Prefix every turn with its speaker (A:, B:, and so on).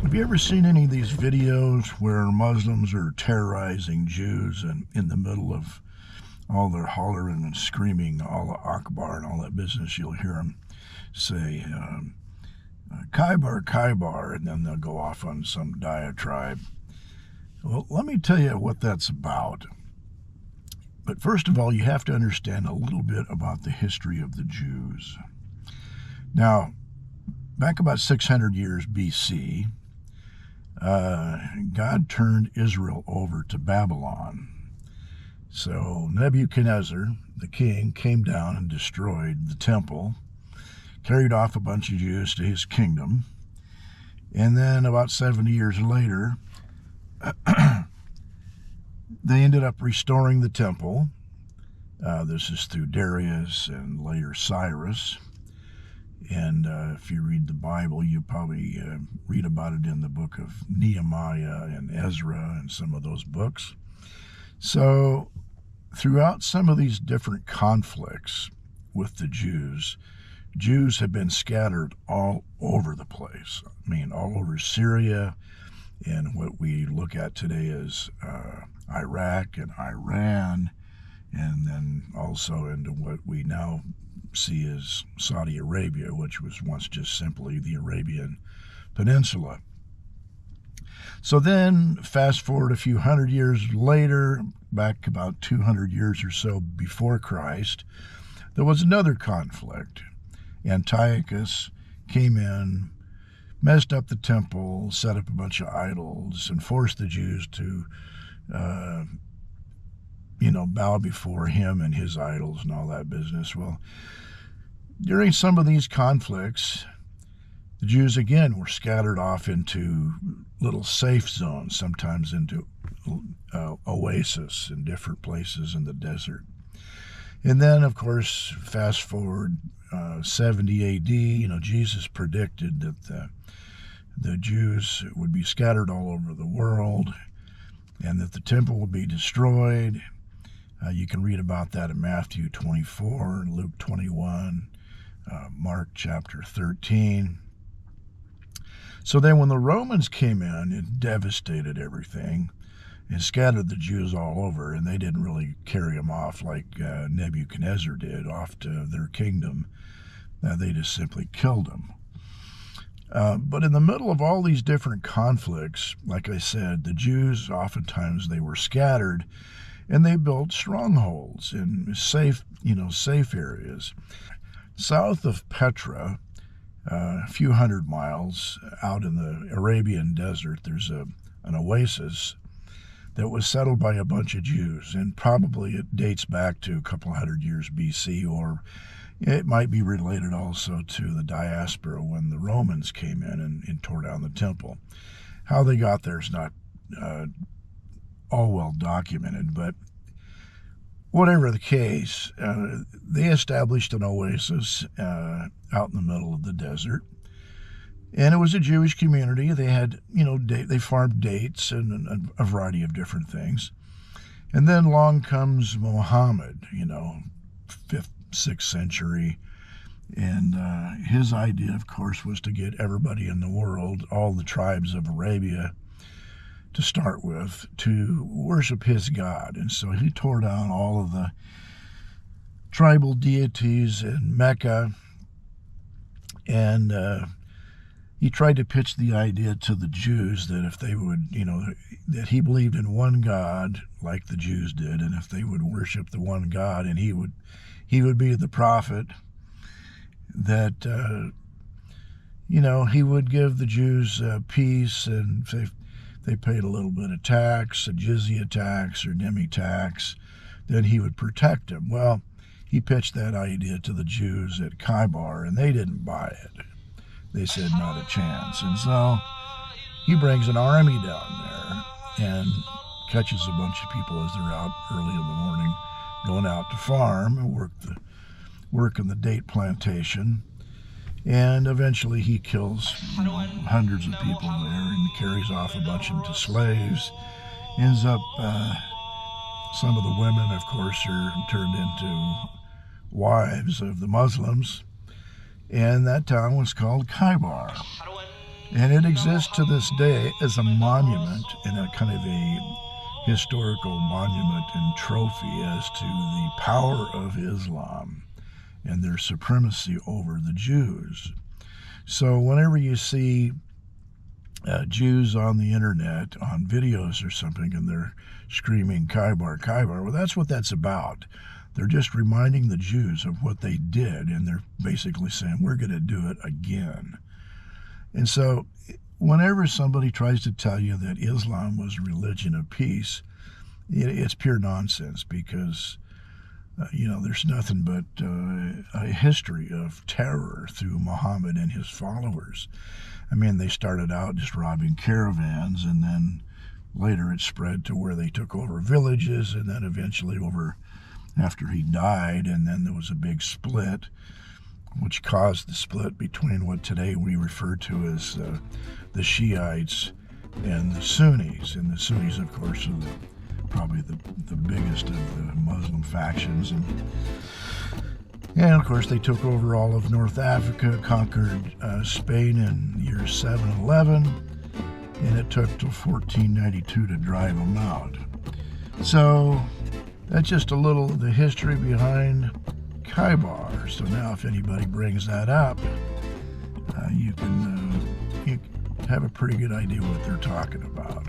A: Have you ever seen any of these videos where Muslims are terrorizing Jews and in the middle of all their hollering and screaming, Allah Akbar and all that business? You'll hear them say, Khaybar, Khaybar, and then they'll go off on some diatribe. Well, let me tell you what that's about. But first of all, you have to understand a little bit about the history of the Jews. Now, back about 600 years BC, God turned Israel over to Babylon. So Nebuchadnezzar, the king, came down and destroyed the temple, carried off a bunch of Jews to his kingdom, and then about 70 years later, they ended up restoring the temple. This is through Darius and later Cyrus. And if you read the Bible, you probably read about it in the book of Nehemiah and Ezra and some of those books. So throughout some of these different conflicts with the Jews have been scattered all over the place. I mean, all over Syria and what we look at today as Iraq and Iran, and then also into what we now see as Saudi Arabia, which was once just simply the Arabian Peninsula. So then, fast forward a few hundred years later, back about 200 years or so before Christ, there was another conflict. Antiochus came in, messed up the temple, set up a bunch of idols, and forced the Jews to bow before him and his idols and all that business. Well, during some of these conflicts, the Jews again were scattered off into little safe zones, sometimes into oases in different places in the desert. And then, of course, fast forward 70 AD, Jesus predicted that the Jews would be scattered all over the world and that the temple would be destroyed. You can read about that in Matthew 24, Luke 21, Mark chapter 13. So then when the Romans came in, it devastated everything and scattered the Jews all over, and they didn't really carry them off like Nebuchadnezzar did off to their kingdom. They just simply killed them. But in the middle of all these different conflicts, like I said, the Jews, oftentimes they were scattered, and they built strongholds in safe areas. South of Petra, a few hundred miles out in the Arabian desert, there's an oasis that was settled by a bunch of Jews, and probably it dates back to a couple hundred years BC, or it might be related also to the diaspora when the Romans came in and tore down the temple. How they got there is not all well documented, but whatever the case, they established an oasis out in the middle of the desert, and it was a Jewish community. They had, they farmed dates and a variety of different things. And then along comes Muhammad, 5th, 6th century, and his idea, of course, was to get everybody in the world, all the tribes of Arabia, to start with, to worship his God. And so he tore down all of the tribal deities in Mecca, and he tried to pitch the idea to the Jews that if they would, that he believed in one God like the Jews did, and if they would worship the one God and he would be the prophet, that he would give the Jews peace, and if they paid a little bit of tax, a jizya tax or demi-tax, then he would protect them. Well, he pitched that idea to the Jews at Khaybar, and they didn't buy it. They said not a chance. And so he brings an army down there and catches a bunch of people as they're out early in the morning going out to farm and work in the date plantation. And eventually he kills hundreds of people there and carries off a bunch of them to slaves. Ends up, some of the women, of course, are turned into wives of the Muslims. And that town was called Khaybar. And it exists to this day as a monument and a kind of a historical monument and trophy as to the power of Islam and their supremacy over the Jews. So whenever you see Jews on the internet, on videos or something, and they're screaming Khaybar, Khaybar, well, that's what that's about. They're just reminding the Jews of what they did, and they're basically saying, we're going to do it again. And so whenever somebody tries to tell you that Islam was a religion of peace, it's pure nonsense, because there's nothing but a history of terror through Muhammad and his followers. I mean, they started out just robbing caravans, and then later it spread to where they took over villages, and then eventually over after he died, and then there was a big split, which caused the split between what today we refer to as the Shiites and the Sunnis. And the Sunnis, of course, are probably the biggest of the Muslim factions. And of course, they took over all of North Africa, conquered Spain in years 711, and it took till 1492 to drive them out. So that's just a little of the history behind Khaybar. So now if anybody brings that up, you can have a pretty good idea what they're talking about.